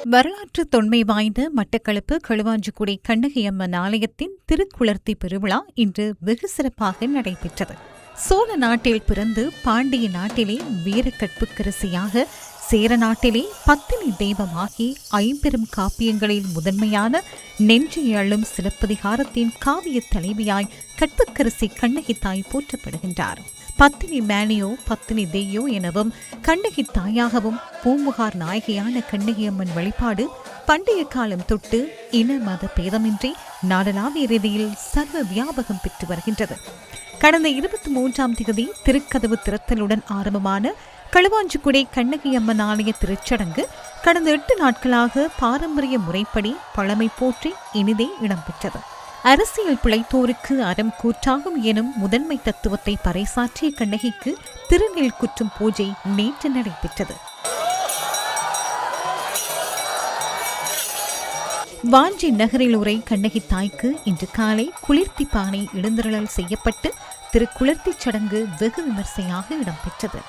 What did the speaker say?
வரலாற்று தொன்மை வாய்ந்த மட்டக்களப்பு களுவாஞ்சிக்குடி கண்ணகியம்மன் ஆலயத்தின் திருக்குளர்த்தி பெருவிழா இன்று வெகு சிறப்பாக நடைபெற்றது. சோழ நாட்டில் பிறந்து பாண்டிய நாட்டிலே வீரக்கற்புக்கரசியாக, சேர நாட்டிலே பத்தினி தெய்வமாகி ஐம்பெரும் காப்பியங்களில் முதன்மையான நெஞ்சை அள்ளும் சிலப்பதிகாரத்தின் காவிய தலைவியாய் கற்புக்கரசி கண்ணகி தாய் போற்றப்படுகின்றார். பத்தினி மேனியோ பத்தினி தெய்யோ எனவும் கண்ணகி தாயாகவும் பூம்புகார் நாயகியான கண்ணகியம்மன் வழிபாடு பண்டைய காலம் தொட்டு இன மத பேதமின்றி நாடளாவிய ரீதியில் சர்வ வியாபகம் பெற்று வருகின்றது. கடந்த 23ஆம் தேதி திருக்கதவு திறத்தலுடன் ஆரம்பமான களுவாஞ்சிக்குடி கண்ணகியம்மன் ஆலய திருச்சடங்கு கடந்த 8 நாட்களாக பாரம்பரிய முறைப்படி பழமை போற்றி இனிதே இடம்பெற்றது. அரசியல் பிழைத்தோருக்கு அறம் கூற்றாகும் எனும் முதன்மை தத்துவத்தை பறைசாற்றிய கண்ணகிக்கு திருநெல் குற்றும் பூஜை நேற்று நடைபெற்றது. வாஞ்சி நகரில் உரை கண்ணகி தாய்க்கு இன்று காலை குளிர்த்தி பானை எழுந்தருளல் செய்யப்பட்டு திருக்குளர்த்தி சடங்கு வெகு விமர்சையாக இடம்பெற்றது.